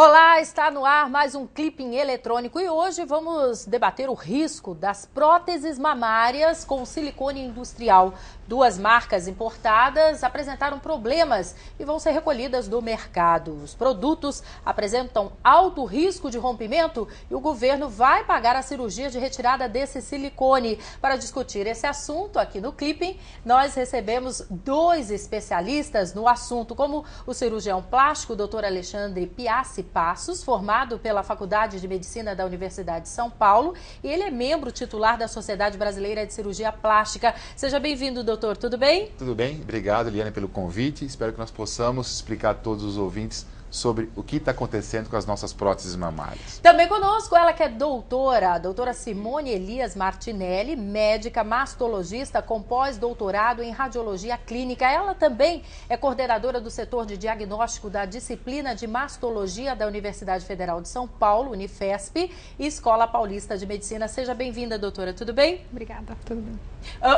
Olá, está no ar mais um Clipping Eletrônico e hoje vamos debater o risco das próteses mamárias com silicone industrial. Duas marcas importadas apresentaram problemas e vão ser recolhidas do mercado. Os produtos apresentam alto risco de rompimento e o governo vai pagar a cirurgia de retirada desse silicone. Para discutir esse assunto aqui no Clipping, nós recebemos dois especialistas no assunto, como o cirurgião plástico, Dr. Alexandre Piassi Passos, formado pela Faculdade de Medicina da Universidade de São Paulo, e ele é membro titular da Sociedade Brasileira de Cirurgia Plástica. Seja bem-vindo, doutor. Tudo bem? Tudo bem. Obrigado, Liane, pelo convite. Espero que nós possamos explicar a todos os ouvintes sobre o que está acontecendo com as nossas próteses mamárias. Também conosco ela que é doutora, a doutora Simone Elias Martinelli, médica mastologista com pós-doutorado em radiologia clínica. Ela também é coordenadora do setor de diagnóstico da disciplina de mastologia da Universidade Federal de São Paulo, Unifesp, e Escola Paulista de Medicina. Seja bem-vinda, doutora. Tudo bem? Obrigada, tudo bem.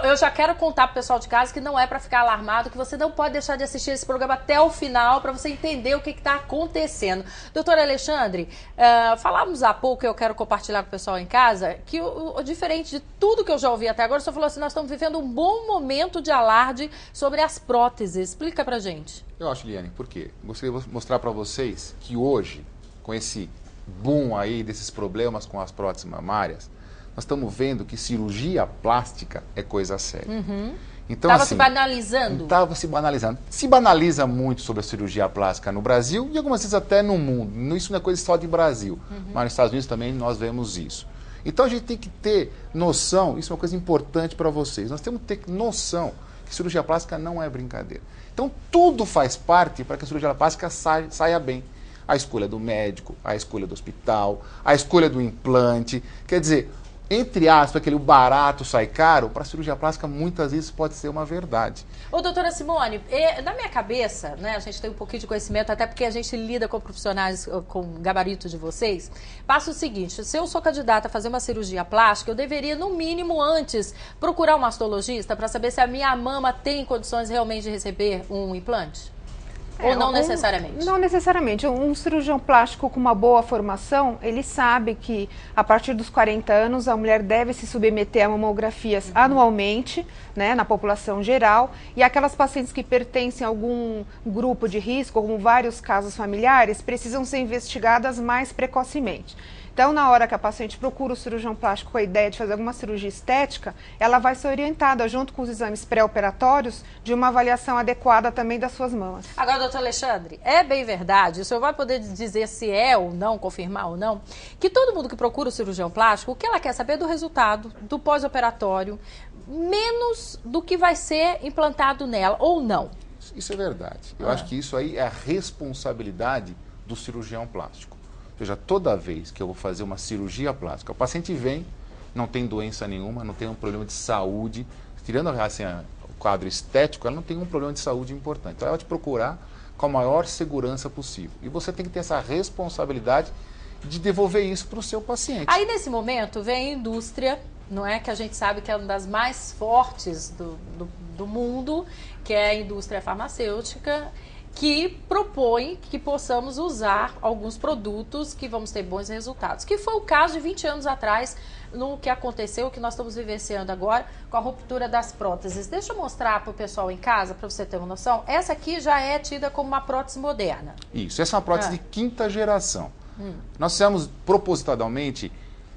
Eu já quero contar para o pessoal de casa que não é para ficar alarmado, que você não pode deixar de assistir esse programa até o final para você entender o que está acontecendo. Doutor Alexandre, falávamos há pouco, eu quero compartilhar com o pessoal em casa, que diferente de tudo que eu já ouvi até agora, o senhor falou assim, nós estamos vivendo um bom momento de alarde sobre as próteses. Explica pra gente. Eu acho, Liane, por quê? Gostaria de mostrar para vocês que hoje, com esse boom aí desses problemas com as próteses mamárias, nós estamos vendo que cirurgia plástica é coisa séria. Uhum. Então, estava assim, se banalizando? Estava se banalizando. Se banaliza muito sobre a cirurgia plástica no Brasil e algumas vezes até no mundo. Isso não é coisa só de Brasil, mas nos Estados Unidos também nós vemos isso. Então a gente tem que ter noção, isso é uma coisa importante para vocês, nós temos que ter noção que cirurgia plástica não é brincadeira. Então tudo faz parte para que a cirurgia plástica saia bem. A escolha do médico, a escolha do hospital, a escolha do implante, quer dizer, entre aspas, aquele barato sai caro, para a cirurgia plástica muitas vezes pode ser uma verdade. Ô, doutora Simone, na minha cabeça, né, a gente tem um pouquinho de conhecimento, até porque a gente lida com profissionais com gabarito de vocês, passa o seguinte, se eu sou candidata a fazer uma cirurgia plástica, eu deveria, no mínimo, antes, procurar um mastologista para saber se a minha mama tem condições realmente de receber um implante? Ou não necessariamente? Não necessariamente. Um cirurgião plástico com uma boa formação, ele sabe que a partir dos 40 anos a mulher deve se submeter a mamografias anualmente, né, na população geral, e aquelas pacientes que pertencem a algum grupo de risco, como vários casos familiares, precisam ser investigadas mais precocemente. Então, na hora que a paciente procura o cirurgião plástico com a ideia de fazer alguma cirurgia estética, ela vai ser orientada, junto com os exames pré-operatórios, de uma avaliação adequada também das suas mamas. Agora, doutor Alexandre, é bem verdade, o senhor vai poder dizer se é ou não, confirmar ou não, que todo mundo que procura o cirurgião plástico, o que ela quer saber é do resultado, do pós-operatório, menos do que vai ser implantado nela, ou não? Isso é verdade. Eu acho que isso aí é a responsabilidade do cirurgião plástico. Ou seja, toda vez que eu vou fazer uma cirurgia plástica, o paciente vem, não tem doença nenhuma, não tem um problema de saúde, tirando assim, o quadro estético, ela não tem um problema de saúde importante. Então ela vai te procurar com a maior segurança possível. E você tem que ter essa responsabilidade de devolver isso para o seu paciente. Aí nesse momento vem a indústria, não é, que a gente sabe que é uma das mais fortes do mundo, que é a indústria farmacêutica, que propõe que possamos usar alguns produtos que vamos ter bons resultados. Que foi o caso de 20 anos atrás, no que aconteceu, que nós estamos vivenciando agora, com a ruptura das próteses. Deixa eu mostrar para o pessoal em casa, para você ter uma noção. Essa aqui já é tida como uma prótese moderna. Isso, essa é uma prótese de quinta geração. Nós fizemos propositadamente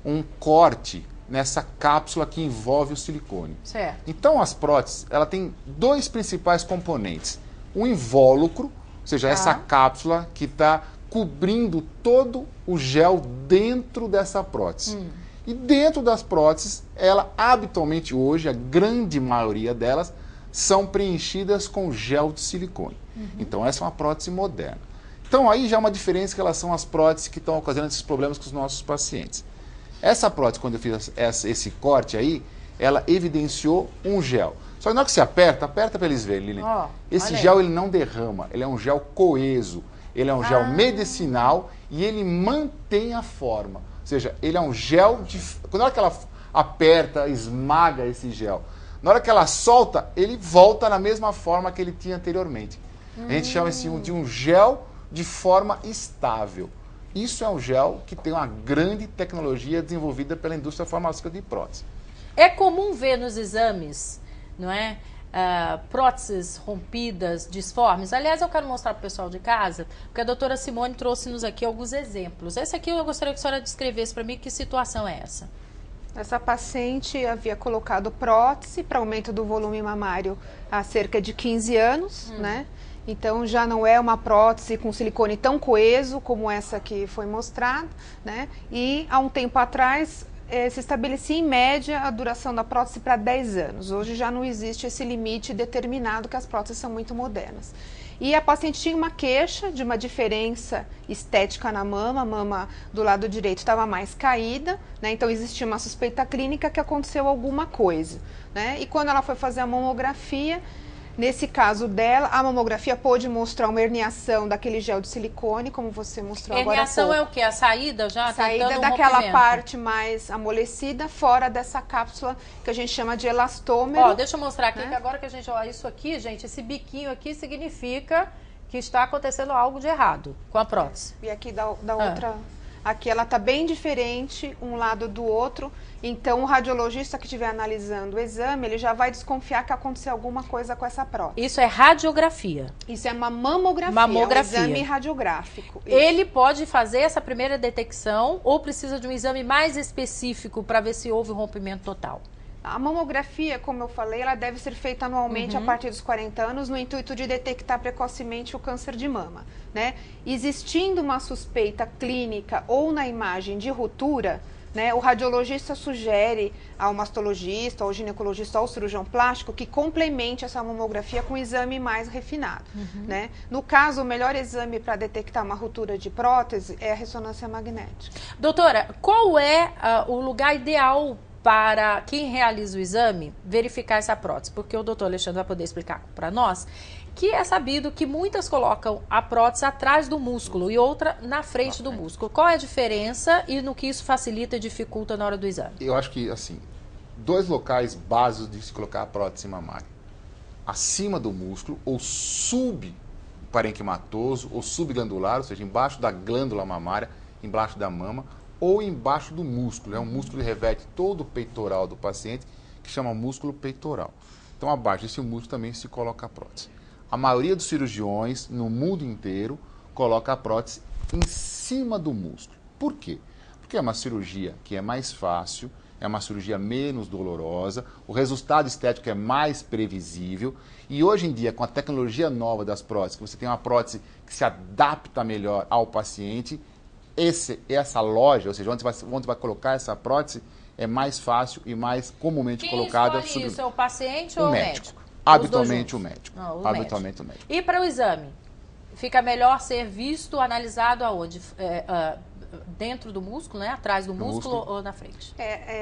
um corte nessa cápsula que envolve o silicone. Certo. Então as próteses, ela tem dois principais componentes. O invólucro, ou seja, essa cápsula que está cobrindo todo o gel dentro dessa prótese. E dentro das próteses, ela habitualmente hoje, a grande maioria delas, são preenchidas com gel de silicone. Então essa é uma prótese moderna. Então aí já é uma diferença em relação às próteses que estão ocasionando esses problemas com os nossos pacientes. Essa prótese, quando eu fiz esse corte aí, ela evidenciou um gel. Só que na hora que você aperta para eles verem, Lilian. Esse gel ele não derrama, ele é um gel coeso, ele é um gel medicinal e ele mantém a forma. Ou seja, ele é um gel de... Na hora que ela aperta, esmaga esse gel, na hora que ela solta, ele volta na mesma forma que ele tinha anteriormente. A gente chama assim de um gel de forma estável. Isso é um gel que tem uma grande tecnologia desenvolvida pela indústria farmacêutica de prótese. É comum ver nos exames, não é? Próteses rompidas, disformes. Aliás, eu quero mostrar para o pessoal de casa, porque a doutora Simone trouxe-nos aqui alguns exemplos. Esse aqui eu gostaria que a senhora descrevesse para mim que situação é essa. Essa paciente havia colocado prótese para aumento do volume mamário há cerca de 15 anos, né? Então já não é uma prótese com silicone tão coeso como essa que foi mostrada, né? E há um tempo atrás se estabelecia em média a duração da prótese para 10 anos. Hoje já não existe esse limite determinado, que as próteses são muito modernas. E a paciente tinha uma queixa de uma diferença estética na mama, a mama do lado direito estava mais caída, né? Então existia uma suspeita clínica que aconteceu alguma coisa, né? E quando ela foi fazer a mamografia, nesse caso dela, a mamografia pôde mostrar uma herniação daquele gel de silicone, como você mostrou agora há pouco. Herniação é o quê? A saída já? A saída tentando daquela rompimento. parte mais amolecida, fora dessa cápsula que a gente chama de elastômero. Ó, deixa eu mostrar aqui, que agora que a gente olha isso aqui, gente, esse biquinho aqui significa que está acontecendo algo de errado com a prótese. E aqui da outra... Aqui ela está bem diferente, um lado do outro. Então, o radiologista que estiver analisando o exame, ele já vai desconfiar que aconteceu alguma coisa com essa prótese. Isso é radiografia. Isso é uma mamografia, Mamografia. um exame radiográfico. Isso. Ele pode fazer essa primeira detecção ou precisa de um exame mais específico para ver se houve um rompimento total? A mamografia, como eu falei, ela deve ser feita anualmente a partir dos 40 anos, no intuito de detectar precocemente o câncer de mama, né? Existindo uma suspeita clínica ou na imagem de ruptura, né, o radiologista sugere ao mastologista, ao ginecologista, ao cirurgião plástico que complemente essa mamografia com um exame mais refinado, né? No caso, o melhor exame para detectar uma ruptura de prótese é a ressonância magnética. Doutora, qual é o lugar ideal para quem realiza o exame verificar essa prótese? Porque o doutor Alexandre vai poder explicar para nós que é sabido que muitas colocam a prótese atrás do músculo e outra na frente do músculo. Qual é a diferença e no que isso facilita e dificulta na hora do exame? Eu acho que, assim, dois locais básicos de se colocar a prótese mamária. Acima do músculo, ou subparenquimatoso, ou subglandular, ou seja, embaixo da glândula mamária, embaixo da mama, ou embaixo do músculo. É um músculo que reveste todo o peitoral do paciente, que chama músculo peitoral. Então, abaixo desse músculo também se coloca a prótese. A maioria dos cirurgiões, no mundo inteiro, coloca a prótese em cima do músculo. Por quê? Porque é uma cirurgia que é mais fácil, é uma cirurgia menos dolorosa, o resultado estético é mais previsível e hoje em dia, com a tecnologia nova das próteses, que você tem uma prótese que se adapta melhor ao paciente, essa loja, ou seja, onde você vai colocar essa prótese, é mais fácil e mais comumente colocada. Quem escolhe isso? É o paciente ou o médico? Habitualmente o médico. Habitualmente o médico. E para o exame? Fica melhor ser visto, analisado aonde? Dentro do músculo, né? Atrás do músculo ou na frente?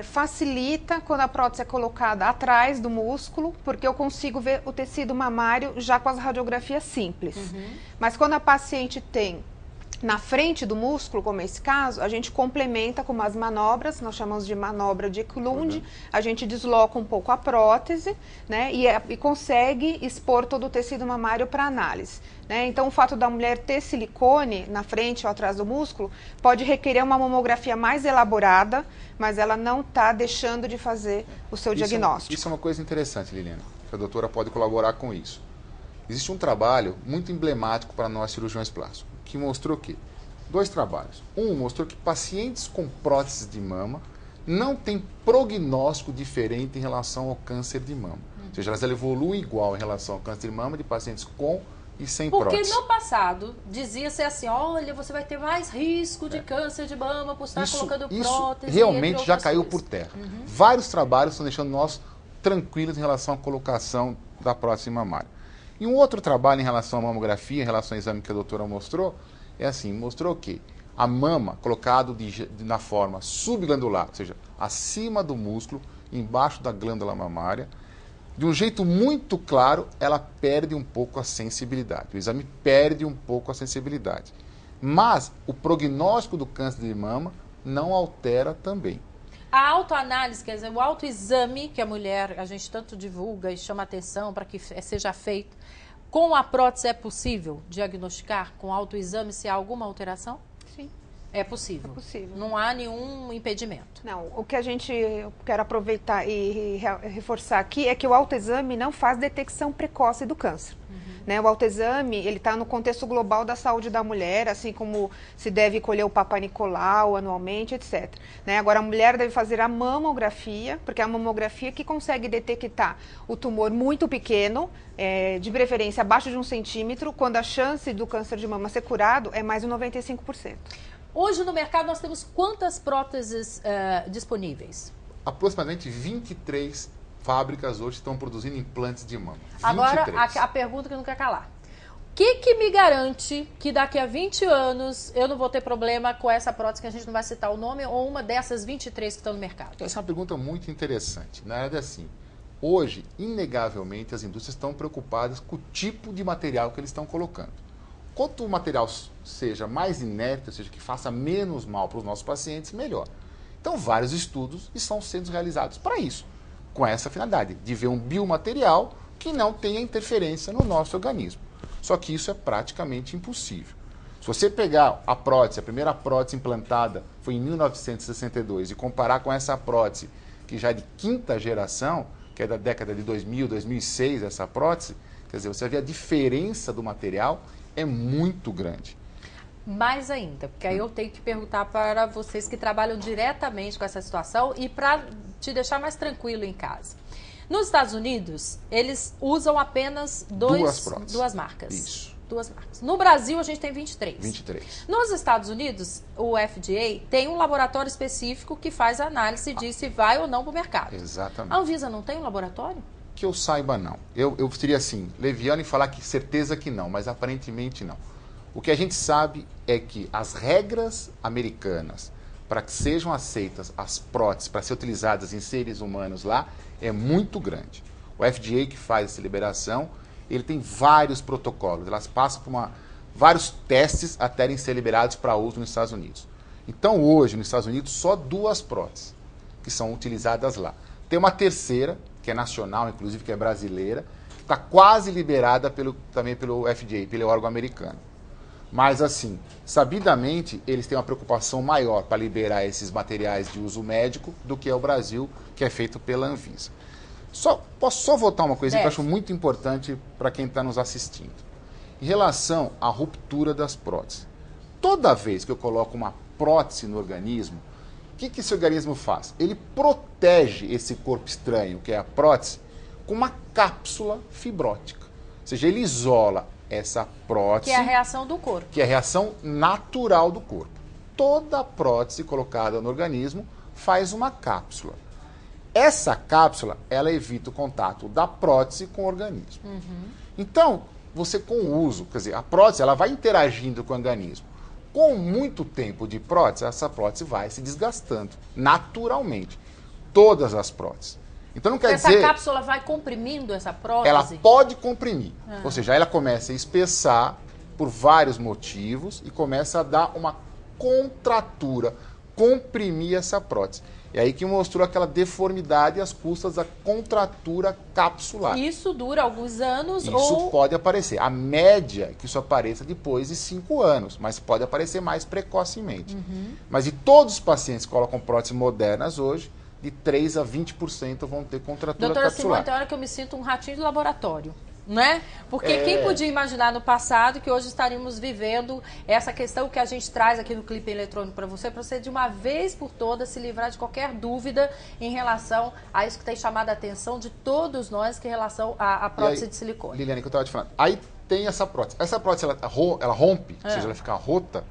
Facilita quando a prótese é colocada atrás do músculo, porque eu consigo ver o tecido mamário já com as radiografias simples. Mas quando a paciente tem na frente do músculo, como é esse caso, a gente complementa com umas manobras, nós chamamos de manobra de Eklund, a gente desloca um pouco a prótese, né, e consegue expor todo o tecido mamário para análise, né? Então, o fato da mulher ter silicone na frente ou atrás do músculo pode requerer uma mamografia mais elaborada, mas ela não está deixando de fazer o seu diagnóstico. Isso é uma coisa interessante, Liliana, que a doutora pode colaborar com isso. Existe um trabalho muito emblemático para nós cirurgiões plásticos, que mostrou que, dois trabalhos. Um mostrou que pacientes com próteses de mama não têm prognóstico diferente em relação ao câncer de mama. Ou seja, elas evoluem igual em relação ao câncer de mama de pacientes com e sem prótese. Porque no passado dizia-se assim, olha, você vai ter mais risco de câncer de mama por estar colocando prótese. Isso realmente já caiu por terra. Vários trabalhos estão deixando nós tranquilos em relação à colocação da prótese mamária. E um outro trabalho em relação à mamografia, em relação ao exame que a doutora mostrou, é assim, mostrou que a mama colocado na forma subglandular, ou seja, acima do músculo, embaixo da glândula mamária, de um jeito muito claro, ela perde um pouco a sensibilidade. O exame perde um pouco a sensibilidade. Mas o prognóstico do câncer de mama não altera também. A autoanálise, quer dizer, o autoexame que a mulher, a gente tanto divulga e chama atenção para que seja feito, com a prótese é possível diagnosticar com autoexame se há alguma alteração? Sim. É possível. É possível. Não há nenhum impedimento. Não, o que eu quero aproveitar e reforçar aqui é que o autoexame não faz detecção precoce do câncer. Né, o autoexame, ele está no contexto global da saúde da mulher, assim como se deve colher o Papa Nicolau anualmente, etc. Né, agora, a mulher deve fazer a mamografia, porque é a mamografia que consegue detectar o tumor muito pequeno, de preferência abaixo de 1 centímetro, quando a chance do câncer de mama ser curado é mais de 95%. Hoje no mercado nós temos quantas próteses disponíveis? Aproximadamente 23 fábricas hoje estão produzindo implantes de mama. 23. Agora, a pergunta que não quer calar. O que me garante que daqui a 20 anos eu não vou ter problema com essa prótese, que a gente não vai citar o nome, ou uma dessas 23 que estão no mercado? Essa é uma pergunta muito interessante. Na verdade, assim, hoje, inegavelmente, as indústrias estão preocupadas com o tipo de material que eles estão colocando. Quanto o material seja mais inerte, ou seja, que faça menos mal para os nossos pacientes, melhor. Então, vários estudos estão sendo realizados para isso, com essa finalidade, de ver um biomaterial que não tenha interferência no nosso organismo. Só que isso é praticamente impossível. Se você pegar a prótese, a primeira prótese implantada foi em 1962, e comparar com essa prótese, que já é de 5ª geração, que é da década de 2000, 2006, essa prótese, quer dizer, você vê a diferença do material é muito grande. Mais ainda, porque aí eu tenho que perguntar para vocês que trabalham diretamente com essa situação e para te deixar mais tranquilo em casa. Nos Estados Unidos, eles usam apenas duas marcas. Isso. 2 marcas. No Brasil, a gente tem 23. 23. Nos Estados Unidos, o FDA tem um laboratório específico que faz a análise de se vai ou não para o mercado. Exatamente. A Anvisa não tem um laboratório? Que eu saiba, não. Eu seria assim, leviano em falar que certeza que não, mas aparentemente não. O que a gente sabe é que as regras americanas para que sejam aceitas as próteses para ser utilizadas em seres humanos lá é muito grande. O FDA que faz essa liberação, ele tem vários protocolos, elas passam por vários testes até ser liberados para uso nos Estados Unidos. Então hoje, nos Estados Unidos, só 2 próteses que são utilizadas lá. Tem uma terceira, que é nacional, inclusive, que é brasileira, que está quase liberada também pelo FDA, pelo órgão americano. Mas, assim, sabidamente, eles têm uma preocupação maior para liberar esses materiais de uso médico do que é o Brasil, que é feito pela Anvisa. Posso só voltar uma coisa que eu acho muito importante para quem está nos assistindo. Em relação à ruptura das próteses. Toda vez que eu coloco uma prótese no organismo, o que esse organismo faz? Ele protege esse corpo estranho, que é a prótese, com uma cápsula fibrótica. Ou seja, ele isola essa prótese... Que é a reação do corpo. Que é a reação natural do corpo. Toda prótese colocada no organismo faz uma cápsula. Essa cápsula, ela evita o contato da prótese com o organismo. Então, você com o uso, quer dizer, a prótese ela vai interagindo com o organismo. Com muito tempo de prótese, essa prótese vai se desgastando naturalmente. Todas as próteses. Então não quer dizer... Essa cápsula vai comprimindo essa prótese? Ela pode comprimir. Ou seja, ela começa a espessar por vários motivos e começa a dar uma contratura, comprimir essa prótese. É aí que mostrou aquela deformidade às custas da contratura capsular. Isso dura alguns anos Isso pode aparecer. A média é que isso apareça depois de 5 anos, mas pode aparecer mais precocemente. Mas de todos os pacientes que colocam próteses modernas hoje, de 3 a 20% vão ter contratura Doutora capsular. Simone, tem hora que eu me sinto um ratinho de laboratório, né? Porque quem podia imaginar no passado que hoje estaríamos vivendo essa questão que a gente traz aqui no Clipe Eletrônico para você de uma vez por todas se livrar de qualquer dúvida em relação a isso que tem chamado a atenção de todos nós, que é em relação à prótese de silicone. Liliane, que eu estava te falando. Aí tem essa prótese. Essa prótese, ela rompe, ou seja, ela fica rota,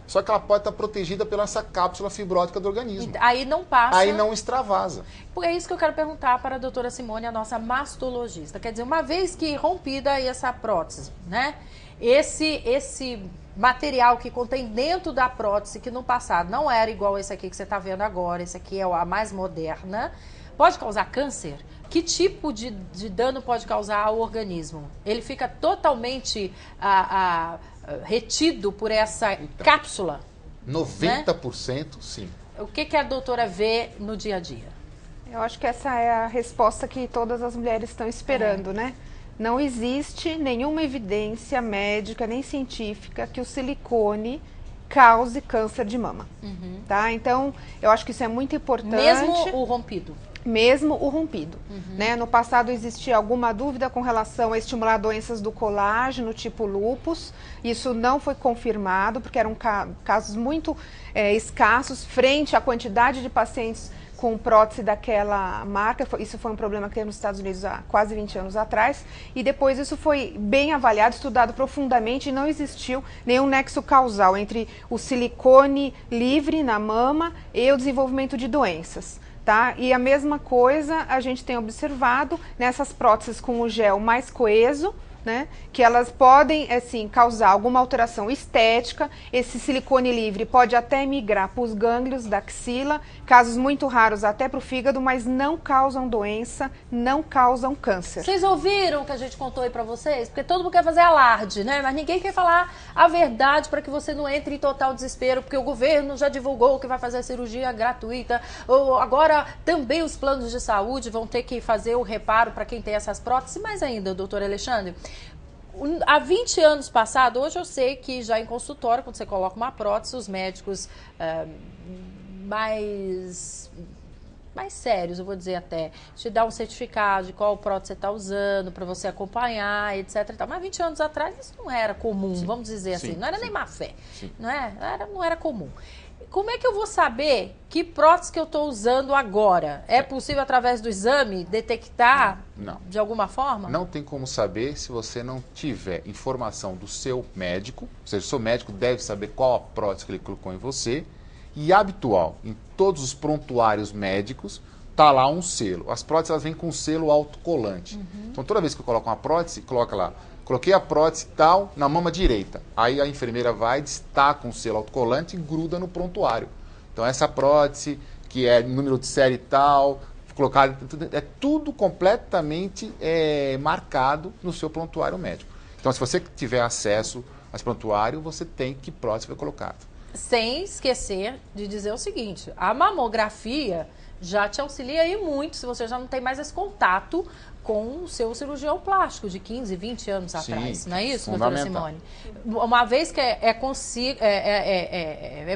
só que ela pode estar protegida pela essa cápsula fibrótica do organismo. Aí não passa. Aí não extravasa. É isso que eu quero perguntar para a doutora Simone, a nossa mastologista. Quer dizer, uma vez que rompida aí essa prótese, né? Esse material que contém dentro da prótese, que no passado não era igual esse aqui que você está vendo agora, esse aqui é a mais moderna, pode causar câncer? Que tipo de dano pode causar ao organismo? Ele fica totalmente retido por essa cápsula? 90% né? Sim. O que a doutora vê no dia a dia? Eu acho que essa é a resposta que todas as mulheres estão esperando, né? Não existe nenhuma evidência médica nem científica que o silicone cause câncer de mama. Tá? Então, eu acho que isso é muito importante. Mesmo o rompido? Mesmo o rompido. Né? No passado existia alguma dúvida com relação a estimular doenças do colágeno, tipo lúpus. Isso não foi confirmado, porque eram casos muito escassos frente à quantidade de pacientes com prótese daquela marca. Isso foi um problema que teve nos Estados Unidos há quase 20 anos atrás. E depois isso foi bem avaliado, estudado profundamente e não existiu nenhum nexo causal entre o silicone livre na mama e o desenvolvimento de doenças. Tá? E a mesma coisa a gente tem observado nessas próteses com o gel mais coeso, né? Que elas podem, assim, causar alguma alteração estética. Esse silicone livre pode até migrar para os gânglios da axila, casos muito raros até para o fígado, mas não causam doença, não causam câncer. Vocês ouviram o que a gente contou aí para vocês? Porque todo mundo quer fazer alarde, né? Mas ninguém quer falar a verdade para que você não entre em total desespero, porque o governo já divulgou que vai fazer a cirurgia gratuita. Ou agora também os planos de saúde vão ter que fazer o reparo para quem tem essas próteses. Mais ainda, doutor Alexandre, há 20 anos passado, hoje eu sei que já em consultório, quando você coloca uma prótese, os médicos mais sérios, eu vou dizer até, te dá um certificado de qual prótese você está usando, para você acompanhar, etc. Mas 20 anos atrás isso não era comum, vamos dizer assim, não era nem má fé, não era comum. Como é que eu vou saber que prótese que eu estou usando agora? É possível, através do exame, detectar de alguma forma? Não tem como saber se você não tiver informação do seu médico, ou seja, o seu médico deve saber qual a prótese que ele colocou em você, e habitual, em todos os prontuários médicos, está lá um selo. As próteses elas vêm com um selo autocolante. Então, toda vez que eu coloco uma prótese, coloca lá, coloquei a prótese tal na mama direita. Aí a enfermeira vai, destaca um selo autocolante e gruda no prontuário. Então essa prótese, que é número de série tal, colocada, é tudo completamente marcado no seu prontuário médico. Então se você tiver acesso a esse prontuário, você tem que prótese foi colocado. Sem esquecer de dizer o seguinte, a mamografia já te auxilia aí muito, se você já não tem mais esse contato com o seu cirurgião plástico de 15, 20 anos atrás, não é isso, doutora Simone? Uma vez que é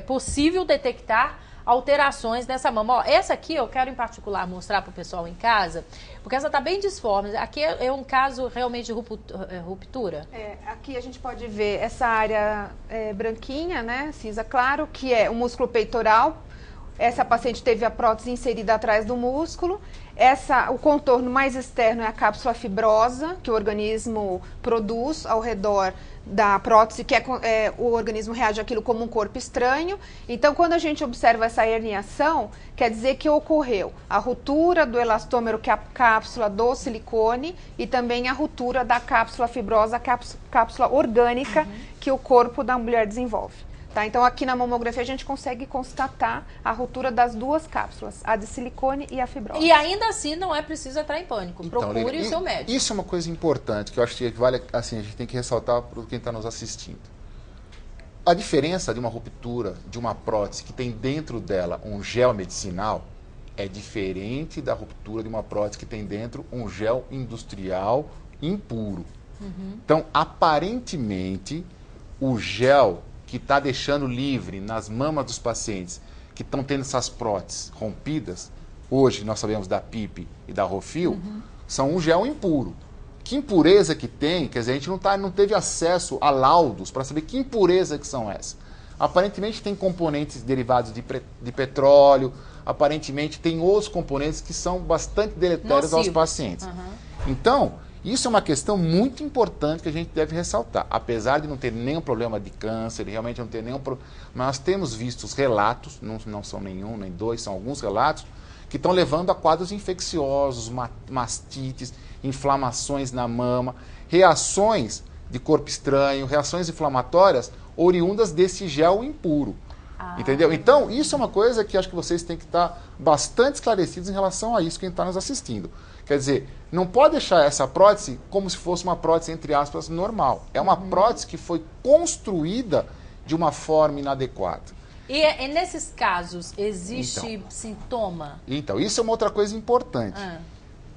possível detectar alterações nessa mama. Ó, essa aqui eu quero em particular mostrar para o pessoal em casa, porque essa está bem disforme. Aqui é um caso realmente de ruptura. Aqui a gente pode ver essa área branquinha, né, cinza claro, que é o músculo peitoral. Essa paciente teve a prótese inserida atrás do músculo. O contorno mais externo é a cápsula fibrosa, que o organismo produz ao redor da prótese, que o organismo reage àquilo como um corpo estranho. Então, quando a gente observa essa herniação, quer dizer que ocorreu a ruptura do elastômero, que é a cápsula do silicone, e também a ruptura da cápsula fibrosa, cápsula orgânica, que o corpo da mulher desenvolve. Tá? Então, aqui na mamografia a gente consegue constatar a ruptura das duas cápsulas, a de silicone e a fibrosa. E ainda assim não é preciso entrar em pânico. Então, procure o seu médico. Isso é uma coisa importante, que eu acho que vale, assim, a gente tem que ressaltar para quem está nos assistindo. A diferença de uma ruptura de uma prótese que tem dentro dela um gel medicinal é diferente da ruptura de uma prótese que tem dentro um gel industrial impuro. Então, aparentemente, o gel que está deixando livre nas mamas dos pacientes que estão tendo essas próteses rompidas, hoje nós sabemos da PIP e da Rofil, são um gel impuro. Que impureza que tem, quer dizer, a gente não teve acesso a laudos para saber que impureza que são essas. Aparentemente tem componentes derivados de petróleo, aparentemente tem outros componentes que são bastante deletérios aos pacientes. Então, isso é uma questão muito importante que a gente deve ressaltar. Apesar de não ter nenhum problema de câncer, realmente não ter nenhum problema, nós temos visto os relatos, não são nenhum, nem dois, são alguns relatos, que estão levando a quadros infecciosos, mastites, inflamações na mama, reações de corpo estranho, reações inflamatórias oriundas desse gel impuro. Entendeu? Então, isso é uma coisa que acho que vocês têm que estar bastante esclarecidos em relação a isso, quem está nos assistindo. Quer dizer, não pode deixar essa prótese como se fosse uma prótese, entre aspas, normal. É uma prótese que foi construída de uma forma inadequada. E nesses casos, existe sintoma? Então, isso é uma outra coisa importante.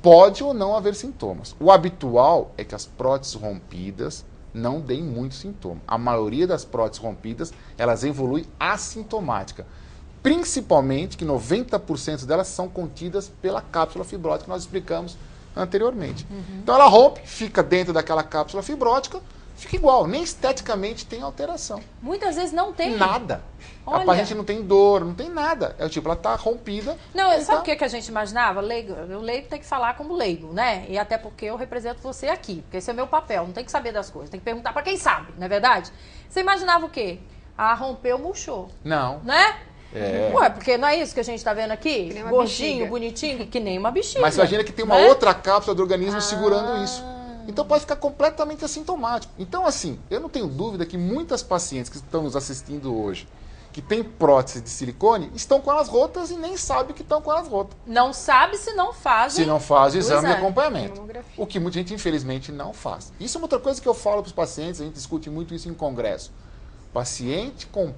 Pode ou não haver sintomas. O habitual é que as próteses rompidas, não deem muito sintoma. A maioria das próteses rompidas, elas evoluem assintomática. Principalmente que 90% delas são contidas pela cápsula fibrótica que nós explicamos anteriormente. Então ela rompe, fica dentro daquela cápsula fibrótica, fica igual, nem esteticamente tem alteração. Muitas vezes não tem. Nada. Olha. A paciente não tem dor, não tem nada. É tipo, ela está rompida. Não, sabe o que a gente imaginava? Leigo, o leigo tem que falar como leigo, né? E até porque eu represento você aqui, porque esse é meu papel, não tem que saber das coisas, tem que perguntar para quem sabe, não é verdade? Você imaginava o quê? Ah, rompeu, murchou. Não. Né? É. Ué, porque não é isso que a gente tá vendo aqui? Gordinho, bexiga. Bonitinho, que nem uma bexiga. Mas imagina que tem uma né? outra cápsula do organismo segurando isso. Então pode ficar completamente assintomático. Então, assim, eu não tenho dúvida que muitas pacientes que estão nos assistindo hoje, que têm prótese de silicone, estão com elas rotas e nem sabem que estão com elas rotas. Não sabe se não fazem. Se não faz o exame de exame. acompanhamento. Mamografia. O que muita gente, infelizmente, não faz. Isso é uma outra coisa que eu falo para os pacientes, a gente discute muito isso em congresso. Paciente com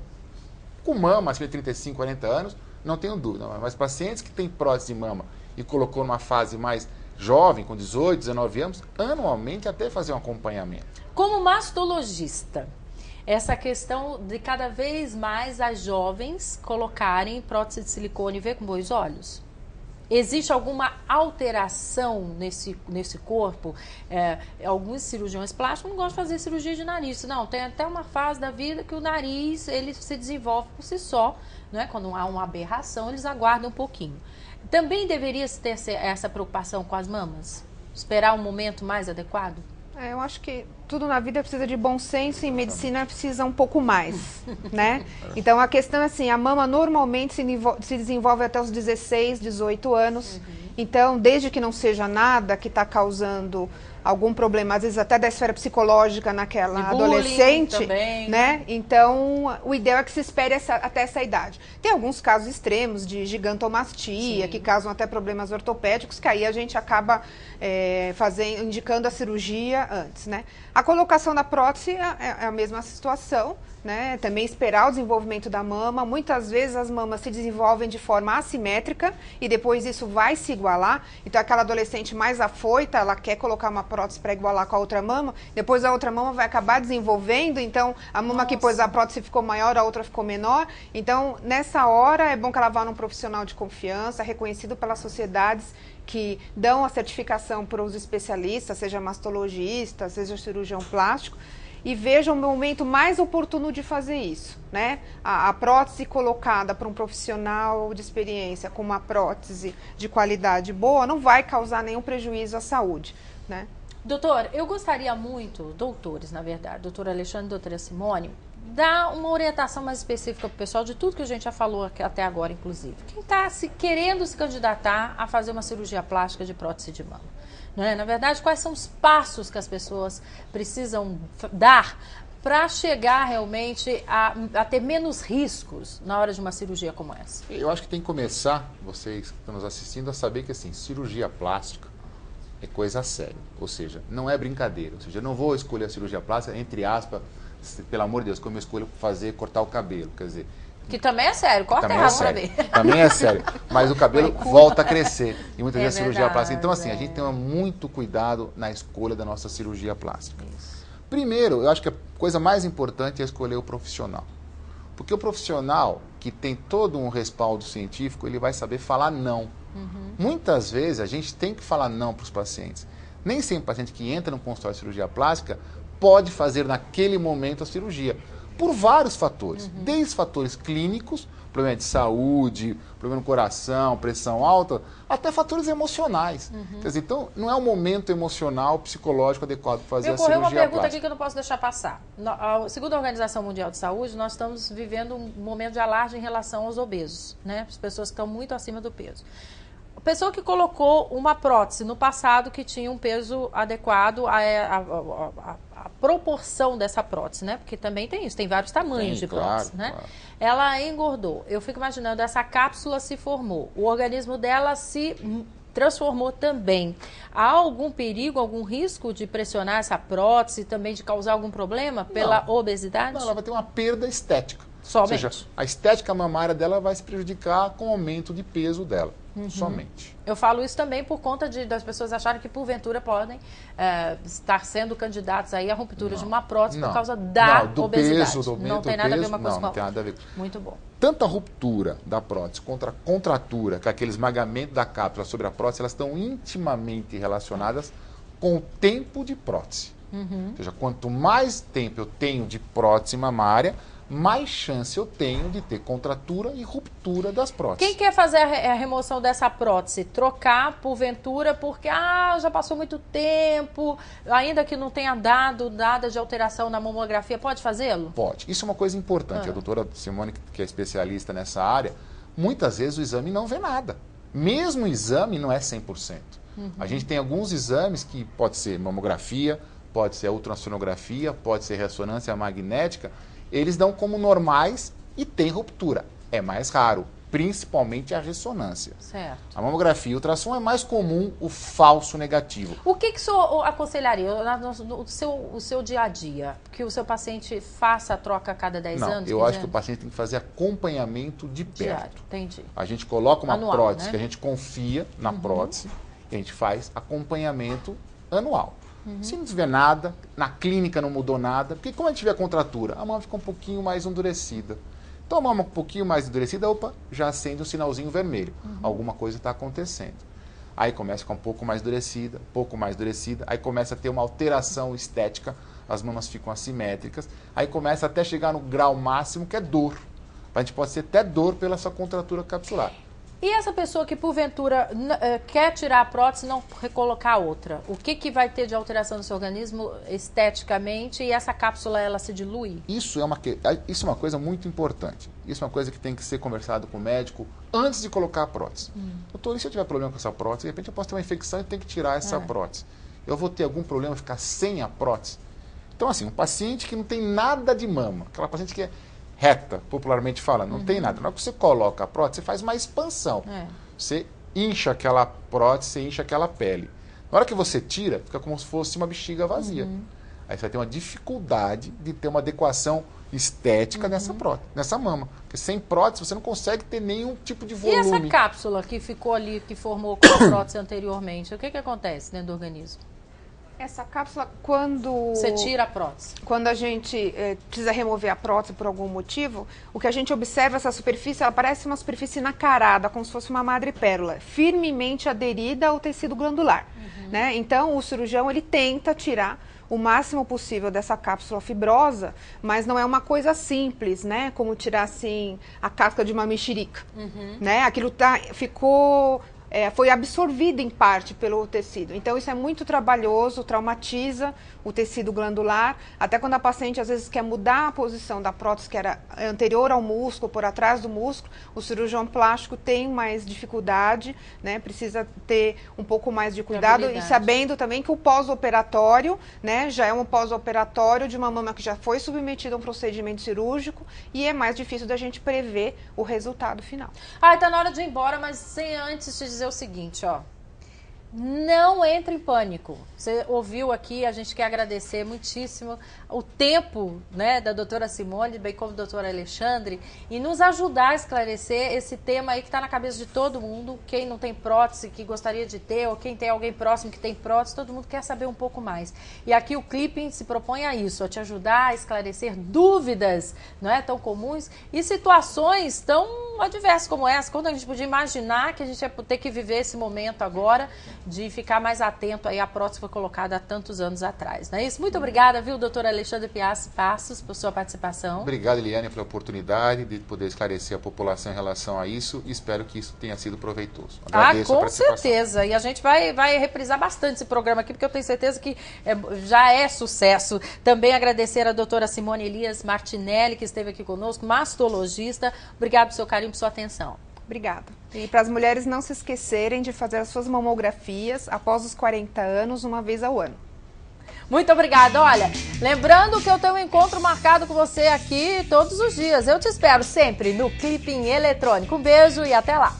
mama, acima de 35, 40 anos, não tenho dúvida. Mas pacientes que têm prótese de mama e colocou numa fase mais jovem, com 18, 19 anos, anualmente até fazer um acompanhamento. Como mastologista, essa questão de cada vez mais as jovens colocarem prótese de silicone e ver com bons olhos? Existe alguma alteração nesse corpo? Alguns cirurgiões plásticos não gostam de fazer cirurgia de nariz. Não, tem até uma fase da vida que o nariz ele se desenvolve por si só. Né? Quando há uma aberração, eles aguardam um pouquinho. Também deveria ter essa preocupação com as mamas? Esperar um momento mais adequado? Eu acho que tudo na vida precisa de bom senso e em medicina precisa um pouco mais, né? Então a questão é assim, a mama normalmente se desenvolve até os 16, 18 anos. Então, desde que não seja nada que está causando algum problema, às vezes até da esfera psicológica naquela adolescente, também, né? Então, o ideal é que se espere até essa idade. Tem alguns casos extremos de gigantomastia, que causam até problemas ortopédicos, que aí a gente acaba indicando a cirurgia antes, né? A colocação da prótese é a mesma situação, né? Também esperar o desenvolvimento da mama. Muitas vezes as mamas se desenvolvem de forma assimétrica e depois isso vai se igualar. Então aquela adolescente mais afoita, ela quer colocar uma prótese para igualar com a outra mama, depois a outra mama vai acabar desenvolvendo, então a mama que pôs a prótese ficou maior, a outra ficou menor. Então nessa hora é bom que ela vá num profissional de confiança, reconhecido pelas sociedades que dão a certificação para os especialistas, seja mastologista, seja cirurgião plástico, e veja o momento mais oportuno de fazer isso, né? A prótese colocada para um profissional de experiência com uma prótese de qualidade boa não vai causar nenhum prejuízo à saúde, né? Doutor, eu gostaria muito, doutores, na verdade, doutor Alexandre e doutora Simone, dar uma orientação mais específica para o pessoal de tudo que a gente já falou até agora, inclusive. Quem está querendo se candidatar a fazer uma cirurgia plástica de prótese de mama? Né? Na verdade, quais são os passos que as pessoas precisam dar para chegar realmente a ter menos riscos na hora de uma cirurgia como essa? Eu acho que tem que começar, vocês que estão nos assistindo, a saber que assim, cirurgia plástica é coisa séria. Ou seja, não é brincadeira. Ou seja, eu não vou escolher a cirurgia plástica, entre aspas, pelo amor de Deus, como eu escolho cortar o cabelo. Quer dizer, que também é sério, corta também errado é para sério. ver. Também é sério. Mas o cabelo volta a crescer. E muitas vezes a cirurgia verdade, plástica. Então, assim, a gente tem muito cuidado na escolha da nossa cirurgia plástica. Primeiro, eu acho que a coisa mais importante é escolher o profissional. Porque o profissional que tem todo um respaldo científico, ele vai saber falar não. Muitas vezes a gente tem que falar não para os pacientes. Nem sempre o paciente que entra no consultório de cirurgia plástica pode fazer naquele momento a cirurgia. Por vários fatores. Desde fatores clínicos, problema de saúde, problema no coração, pressão alta, até fatores emocionais. Quer dizer, então, não é o momento emocional, psicológico adequado para fazer a cirurgia plástica. Me ocorreu uma pergunta plástica. aqui que eu não posso deixar passar. Segundo a Organização Mundial de Saúde, nós estamos vivendo um momento de alarde em relação aos obesos, né? As pessoas que estão muito acima do peso. A pessoa que colocou uma prótese no passado que tinha um peso adequado à proporção dessa prótese, né? Porque também tem isso, tem vários tamanhos de prótese, né? Claro. Ela engordou. Eu fico imaginando, essa cápsula se formou, o organismo dela se transformou também. Há algum perigo, algum risco de pressionar essa prótese, também de causar algum problema pela obesidade? Não, ela vai ter uma perda estética. Somente. Ou seja, a estética mamária dela vai se prejudicar com o aumento de peso dela. Somente. Eu falo isso também por conta das pessoas acharem que porventura podem estar sendo candidatos aí a ruptura de uma prótese por causa da obesidade. Não tem nada a ver uma coisa com a outra. Não tem nada a ver. Muito bom. Tanto a ruptura da prótese quanto a contratura, que é aquele esmagamento da cápsula sobre a prótese, elas estão intimamente relacionadas com o tempo de prótese. Ou seja, quanto mais tempo eu tenho de prótese mamária, mais chance eu tenho de ter contratura e ruptura das próteses. Quem quer fazer a remoção dessa prótese? Trocar, porventura, porque já passou muito tempo, ainda que não tenha dado nada de alteração na mamografia, pode fazê-lo? Pode. Isso é uma coisa importante. A doutora Simone, que é especialista nessa área, muitas vezes o exame não vê nada. Mesmo o exame não é 100%. A gente tem alguns exames que pode ser mamografia, pode ser ultrassonografia, pode ser ressonância magnética, eles dão como normais e tem ruptura. É mais raro, principalmente a ressonância. Certo. A mamografia e o ultrassom é mais comum o falso negativo. O que o senhor aconselharia no seu dia a dia? Que o seu paciente faça a troca a cada 10 anos? Eu acho que o paciente tem que fazer acompanhamento de perto. Diário, entendi. A gente coloca uma Anual, prótese, né? que a gente confia na prótese, e a gente faz acompanhamento anual. Se não tiver nada, na clínica não mudou nada, porque como a gente tiver contratura, a mama fica um pouquinho mais endurecida. Então a mama um pouquinho mais endurecida, já acende um sinalzinho vermelho. Alguma coisa está acontecendo. Aí começa a ficar um pouco mais endurecida, aí começa a ter uma alteração estética, as mamas ficam assimétricas, aí começa até chegar no grau máximo, que é dor. A gente pode ser até dor pela sua contratura capsular. E essa pessoa que, porventura, quer tirar a prótese e não recolocar outra, o que vai ter de alteração no seu organismo esteticamente e essa cápsula, ela se dilui? Isso é uma coisa muito importante. Isso é uma coisa que tem que ser conversado com o médico antes de colocar a prótese. Doutor, e se eu tiver problema com essa prótese, de repente eu posso ter uma infecção e tenho que tirar essa prótese. Eu vou ter algum problema ficar sem a prótese? Então, assim, um paciente que não tem nada de mama, aquela paciente que é reta, popularmente falando, não tem nada. Na hora que você coloca a prótese, você faz uma expansão. Você incha aquela prótese, você incha aquela pele. Na hora que você tira, fica como se fosse uma bexiga vazia. Aí você vai ter uma dificuldade de ter uma adequação estética nessa prótese, nessa mama. Porque sem prótese você não consegue ter nenhum tipo de volume. E essa cápsula que ficou ali, que formou com a prótese anteriormente, o que acontece dentro do organismo? Essa cápsula, quando... Você tira a prótese. Quando a gente precisa remover a prótese por algum motivo, o que a gente observa, essa superfície, ela parece uma superfície nacarada, como se fosse uma madrepérola, firmemente aderida ao tecido glandular. Né? Então, o cirurgião, ele tenta tirar o máximo possível dessa cápsula fibrosa, mas não é uma coisa simples, né? Como tirar, assim, a casca de uma mexerica. Né? Aquilo ficou... foi absorvido em parte pelo tecido. Então, isso é muito trabalhoso, traumatiza o tecido glandular. Até quando a paciente, às vezes, quer mudar a posição da prótese, que era anterior ao músculo, por atrás do músculo, o cirurgião plástico tem mais dificuldade, né? Precisa ter um pouco mais de cuidado. E sabendo também que o pós-operatório, né, já é um pós-operatório de uma mama que já foi submetida a um procedimento cirúrgico e é mais difícil da gente prever o resultado final. Tá na hora de ir embora, mas sem antes te dizer o seguinte, não entre em pânico. Você ouviu aqui, a gente quer agradecer muitíssimo o tempo, né, da doutora Simone, bem como do doutor Alexandre, e nos ajudar a esclarecer esse tema aí que está na cabeça de todo mundo. Quem não tem prótese, que gostaria de ter, ou quem tem alguém próximo que tem prótese, todo mundo quer saber um pouco mais. E aqui o Clipping se propõe a isso, a te ajudar a esclarecer dúvidas, não é, tão comuns e situações tão adversas como essa. Quando a gente podia imaginar que a gente ia ter que viver esse momento agora, de ficar mais atento aí à prótese que foi colocada há tantos anos atrás, não é isso? Muito obrigada, viu, doutor Alexandre Passos, por sua participação. Obrigado, Eliane, pela oportunidade de poder esclarecer a população em relação a isso e espero que isso tenha sido proveitoso. Agradeço a participação. Com certeza, e a gente vai reprisar bastante esse programa aqui, porque eu tenho certeza que já é sucesso. Também agradecer a doutora Simone Elias Martinelli, que esteve aqui conosco, mastologista. Obrigado pelo seu carinho, por sua atenção. Obrigada. E para as mulheres não se esquecerem de fazer as suas mamografias após os 40 anos, uma vez ao ano. Muito obrigada. Olha, lembrando que eu tenho um encontro marcado com você aqui todos os dias. Eu te espero sempre no Clipping Eletrônico. Um beijo e até lá.